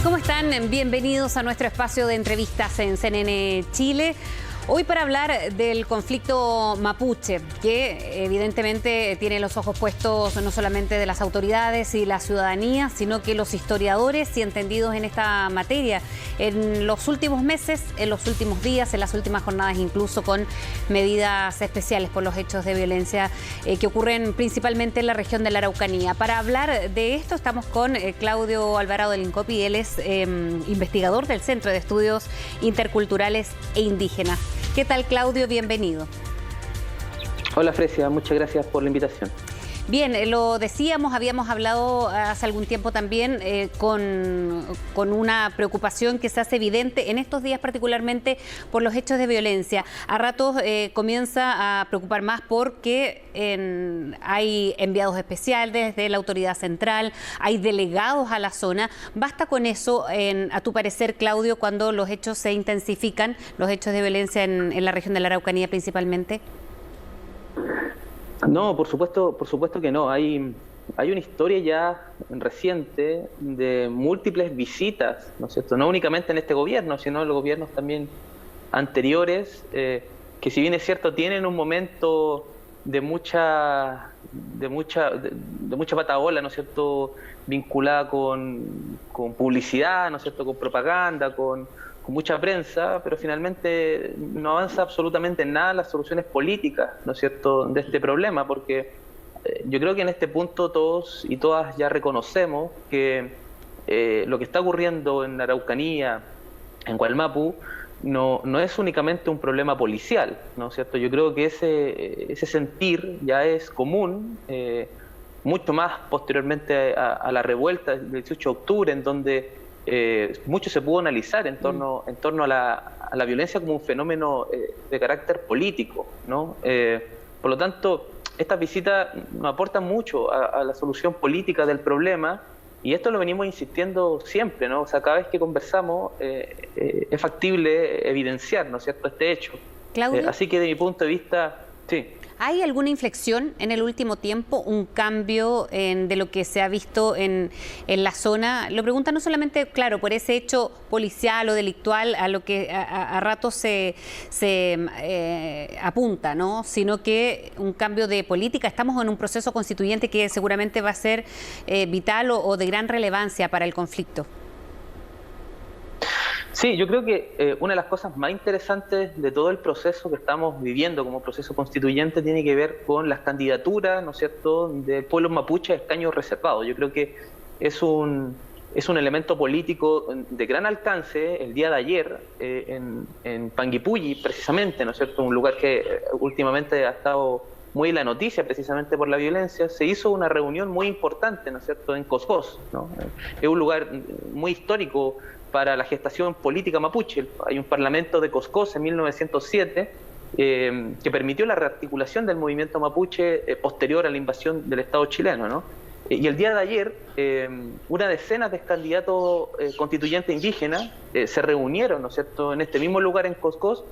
¿Cómo están? Bienvenidos a nuestro espacio de entrevistas en CNN Chile. Hoy para hablar del conflicto mapuche, que evidentemente tiene los ojos puestos no solamente de las autoridades y la ciudadanía, sino que los historiadores y entendidos en esta materia. En los últimos meses, en los últimos días, en las últimas jornadas, incluso con medidas especiales por los hechos de violencia que ocurren principalmente en la región de la Araucanía. Para hablar de esto estamos con Claudio Alvarado del INCOPI. Él es investigador del Centro de Estudios Interculturales e Indígenas. ¿Qué tal, Claudio? Bienvenido. Hola, Fresia. Muchas gracias por la invitación. Bien, lo decíamos, habíamos hablado hace algún tiempo también con una preocupación que se hace evidente en estos días, particularmente por los hechos de violencia. A ratos comienza a preocupar más porque hay enviados especiales de la autoridad central, hay delegados a la zona. ¿Basta con eso, a tu parecer, Claudio, cuando los hechos se intensifican, los hechos de violencia en la región de la Araucanía principalmente? No, por supuesto que no. Hay una historia ya reciente de múltiples visitas, ¿no es cierto? No únicamente en este gobierno, sino en los gobiernos también anteriores, que si bien es cierto tienen un momento de mucha patagola, ¿no es cierto?, vinculada con publicidad, ¿no es cierto?, con propaganda, con mucha prensa, pero finalmente no avanza absolutamente en nada las soluciones políticas, ¿no es cierto?, de este problema, porque yo creo que en este punto todos y todas ya reconocemos que lo que está ocurriendo en la Araucanía, en Gualmapu, no es únicamente un problema policial, ¿no es cierto? Yo creo que ese sentir ya es común, mucho más posteriormente a la revuelta del 18 de octubre, en donde mucho se pudo analizar en torno a la violencia como un fenómeno de carácter político, ¿no? Por lo tanto, estas visitas nos aportan mucho a la solución política del problema, y esto lo venimos insistiendo siempre, ¿no? O sea, cada vez que conversamos es factible evidenciar, ¿no es cierto?, este hecho. Claudio, así que de mi punto de vista, sí. ¿Hay alguna inflexión en el último tiempo, un cambio de lo que se ha visto en la zona? Lo pregunta no solamente, claro, por ese hecho policial o delictual a lo que a ratos se apunta, ¿no?, sino que un cambio de política. Estamos en un proceso constituyente que seguramente va a ser vital o de gran relevancia para el conflicto. Sí, yo creo que una de las cosas más interesantes de todo el proceso que estamos viviendo como proceso constituyente tiene que ver con las candidaturas, ¿no es cierto?, del pueblo mapuche a escaños reservados. Yo creo que es un elemento político de gran alcance. El día de ayer en Panguipulli, precisamente, ¿no es cierto?, un lugar que últimamente ha estado muy en la noticia precisamente por la violencia, se hizo una reunión muy importante, ¿no es cierto?, en Coscós, ¿no? Es un lugar muy histórico para la gestación política mapuche. Hay un parlamento de Coscós en 1907 que permitió la rearticulación del movimiento mapuche posterior a la invasión del Estado chileno, ¿no? Y el día de ayer, una decena de candidatos constituyentes indígenas se reunieron, ¿no es cierto?, en este mismo lugar en Coscós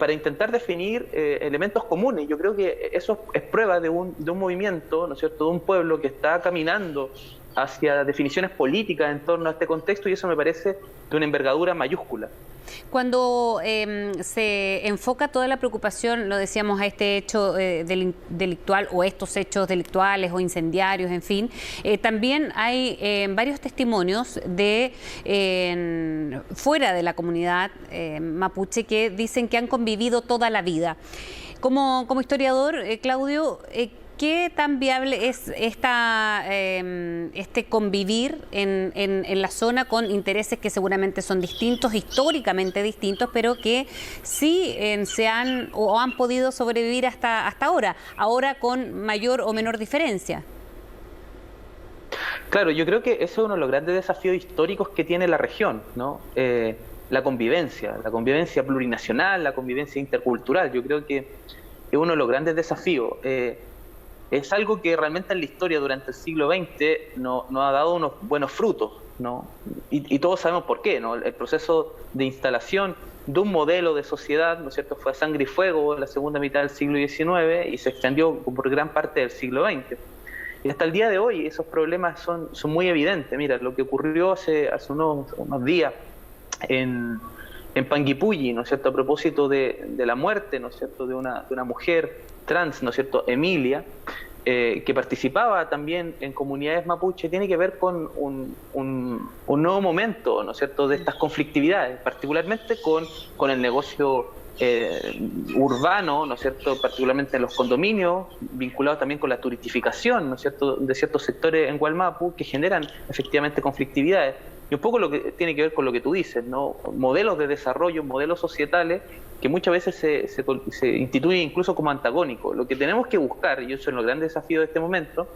para intentar definir elementos comunes. Yo creo que eso es prueba de un movimiento, ¿no es cierto?, de un pueblo que está caminando hacia definiciones políticas en torno a este contexto, y eso me parece de una envergadura mayúscula. Cuando se enfoca toda la preocupación, lo decíamos, a este hecho delictual o estos hechos delictuales o incendiarios, en fin, también hay varios testimonios de fuera de la comunidad mapuche que dicen que han convivido toda la vida. Como historiador, Claudio, ¿qué tan viable es este convivir en la zona con intereses que seguramente son distintos, históricamente distintos, pero que sí se han o han podido sobrevivir hasta ahora con mayor o menor diferencia? Claro, yo creo que eso es uno de los grandes desafíos históricos que tiene la región, ¿no? La convivencia plurinacional, la convivencia intercultural. Yo creo que es uno de los grandes desafíos. Es algo que realmente en la historia durante el siglo XX no ha dado unos buenos frutos, ¿no? Y todos sabemos por qué, ¿no? El proceso de instalación de un modelo de sociedad, ¿no es cierto?, fue a sangre y fuego en la segunda mitad del siglo XIX y se extendió por gran parte del siglo XX. Y hasta el día de hoy esos problemas son muy evidentes. Mira, lo que ocurrió hace unos días en Panguipulli, ¿no es cierto?, a propósito de la muerte, ¿no es cierto?, de una mujer trans, ¿no es cierto?, Emilia, que participaba también en comunidades mapuche, tiene que ver con un nuevo momento, ¿no es cierto?, de estas conflictividades, particularmente con el negocio urbano, ¿no es cierto?, particularmente en los condominios, vinculados también con la turistificación, ¿no es cierto?, de ciertos sectores en Gualmapu que generan efectivamente conflictividades. Y un poco lo que tiene que ver con lo que tú dices, ¿no? Modelos de desarrollo, modelos societales que muchas veces se instituyen incluso como antagónicos. Lo que tenemos que buscar, y eso es lo gran desafío de este momento,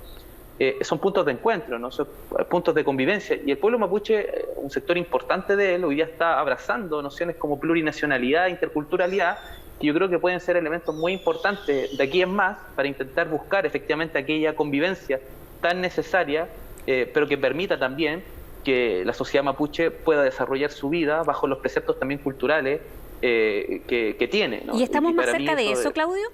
son puntos de encuentro, ¿no? Son puntos de convivencia. Y el pueblo mapuche, un sector importante de él, hoy día está abrazando nociones como plurinacionalidad, interculturalidad, que yo creo que pueden ser elementos muy importantes de aquí en más para intentar buscar efectivamente aquella convivencia tan necesaria, pero que permita también que la sociedad mapuche pueda desarrollar su vida bajo los preceptos también culturales que tiene, ¿no? ¿Y estamos más cerca de eso, Claudio?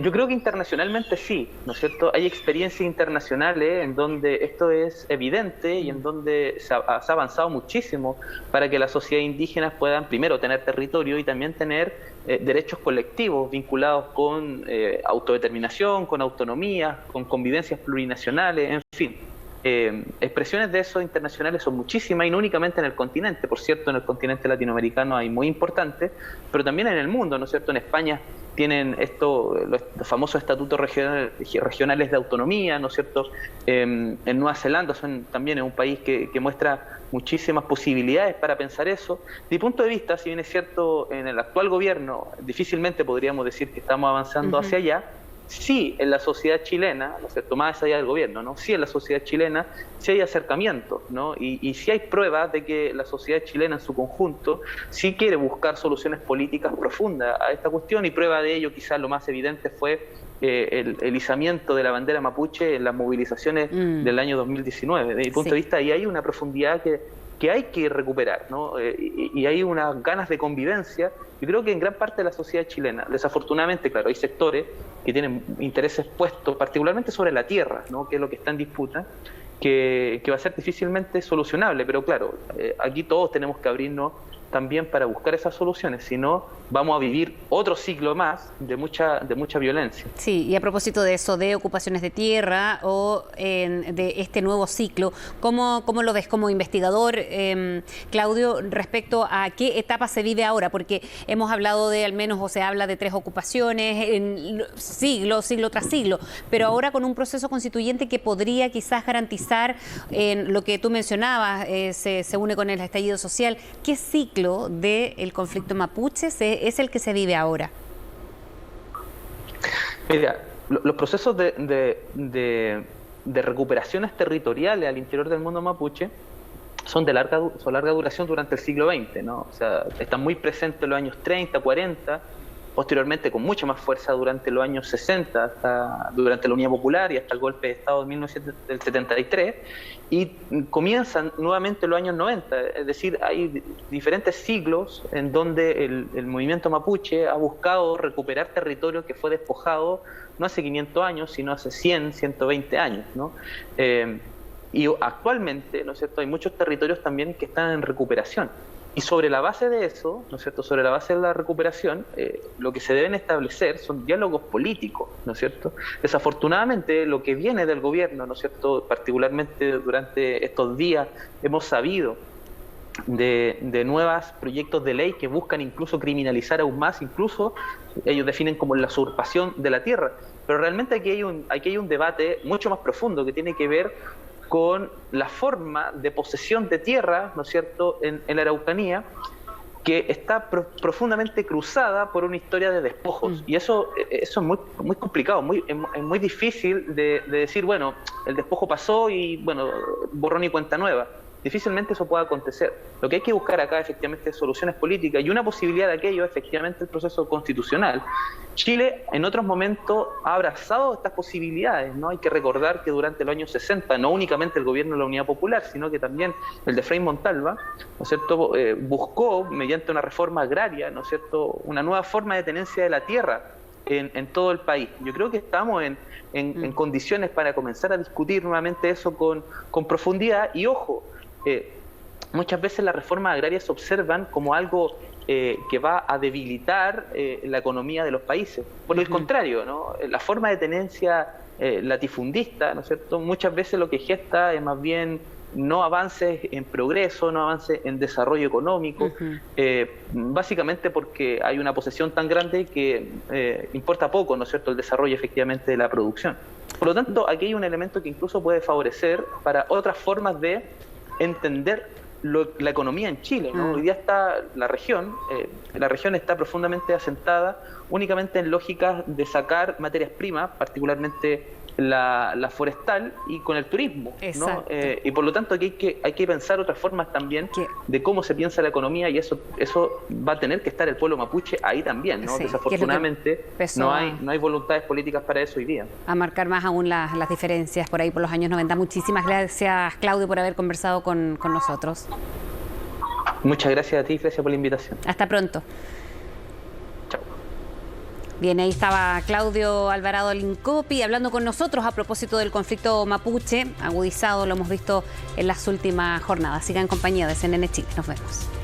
Yo creo que internacionalmente sí, ¿no es cierto? Hay experiencias internacionales en donde esto es evidente y en donde se ha avanzado muchísimo para que las sociedades indígenas puedan primero tener territorio y también tener derechos colectivos vinculados con autodeterminación, con autonomía, con convivencias plurinacionales, en fin. Expresiones de eso internacionales son muchísimas y no únicamente en el continente, por cierto, en el continente latinoamericano hay muy importantes, pero también en el mundo, ¿no es cierto? En España tienen los famosos estatutos regionales de autonomía, ¿no es cierto? En Nueva Zelanda también es un país que muestra muchísimas posibilidades para pensar eso. De mi punto de vista, si bien es cierto, en el actual gobierno difícilmente podríamos decir que estamos avanzando hacia allá, sí en la sociedad chilena, ¿no es cierto?, más allá del gobierno, ¿no? Sí en la sociedad chilena sí hay acercamientos, ¿no? Y sí hay pruebas de que la sociedad chilena en su conjunto sí quiere buscar soluciones políticas profundas a esta cuestión, y prueba de ello quizás lo más evidente fue el izamiento de la bandera mapuche en las movilizaciones del año 2019. Desde mi punto de vista, ahí hay una profundidad que hay que recuperar, ¿no? Y hay unas ganas de convivencia. Yo creo que en gran parte de la sociedad chilena, desafortunadamente, claro, hay sectores que tienen intereses puestos particularmente sobre la tierra, ¿no?, que es lo que está en disputa, que va a ser difícilmente solucionable, pero claro, aquí todos tenemos que abrirnos también para buscar esas soluciones, si no vamos a vivir otro ciclo más de mucha violencia. Sí, y a propósito de eso, de ocupaciones de tierra o de este nuevo ciclo, ¿cómo lo ves como investigador, Claudio, respecto a qué etapa se vive ahora? Porque hemos hablado de al menos, o se habla de 3 ocupaciones en siglo tras siglo, pero ahora con un proceso constituyente que podría quizás garantizar lo que tú mencionabas, se une con el estallido social. ¿Qué ciclo del conflicto mapuche es el que se vive ahora? Mira, los procesos de recuperaciones territoriales al interior del mundo mapuche son de larga duración durante el siglo XX, ¿no? O sea, están muy presentes en los años 30, 40, posteriormente con mucha más fuerza durante los años 60, durante la Unidad Popular y hasta el golpe de Estado de 1973, y comienzan nuevamente los años 90, es decir, hay diferentes siglos en donde el movimiento mapuche ha buscado recuperar territorio que fue despojado no hace 500 años, sino hace 100, 120 años, ¿no? Y actualmente, ¿no es cierto?, hay muchos territorios también que están en recuperación. Y sobre la base de eso, ¿no es cierto?, sobre la base de la recuperación, lo que se deben establecer son diálogos políticos, ¿no es cierto? Desafortunadamente, lo que viene del gobierno, ¿no es cierto?, particularmente durante estos días, hemos sabido de nuevos proyectos de ley que buscan incluso criminalizar aún más, incluso ellos definen como la usurpación de la tierra. Pero realmente aquí hay un debate mucho más profundo que tiene que ver con la forma de posesión de tierra, ¿no es cierto?, en la Araucanía, que está profundamente cruzada por una historia de despojos. Y eso es muy complicado, es muy difícil de decir, bueno, el despojo pasó y, bueno, borrón y cuenta nueva. Difícilmente eso pueda acontecer. Lo que hay que buscar acá efectivamente es soluciones políticas, y una posibilidad de aquello es efectivamente el proceso constitucional. Chile en otros momentos ha abrazado estas posibilidades, ¿no? Hay que recordar que durante los años 60, no únicamente el gobierno de la Unidad Popular, sino que también el de Frei Montalva, ¿no es cierto?, buscó mediante una reforma agraria, ¿no es cierto?, una nueva forma de tenencia de la tierra en todo el país. Yo creo que estamos en condiciones para comenzar a discutir nuevamente eso con profundidad y ojo, muchas veces las reformas agrarias se observan como algo que va a debilitar la economía de los países. Por el contrario, ¿no? La forma de tenencia latifundista, ¿no es cierto? Muchas veces lo que gesta es más bien no avances en progreso, no avances en desarrollo económico, básicamente porque hay una posesión tan grande que importa poco, ¿no es cierto?, el desarrollo efectivamente de la producción. Por lo tanto, aquí hay un elemento que incluso puede favorecer para otras formas de entender la economía en Chile, ¿no? Hoy día está la región está profundamente asentada únicamente en lógicas de sacar materias primas, particularmente la forestal y con el turismo, ¿no? Y por lo tanto aquí hay que pensar otras formas también de cómo se piensa la economía y eso va a tener que estar el pueblo mapuche ahí también, ¿no? Desafortunadamente no hay voluntades políticas para eso hoy día. A marcar más aún las diferencias por ahí por los años 90. Muchísimas gracias, Claudio, por haber conversado con nosotros. Muchas gracias a ti, gracias por la invitación. Hasta pronto. Bien, ahí estaba Claudio Alvarado Lincopi hablando con nosotros a propósito del conflicto mapuche, agudizado, lo hemos visto en las últimas jornadas. Sigan en compañía de CNN Chile. Nos vemos.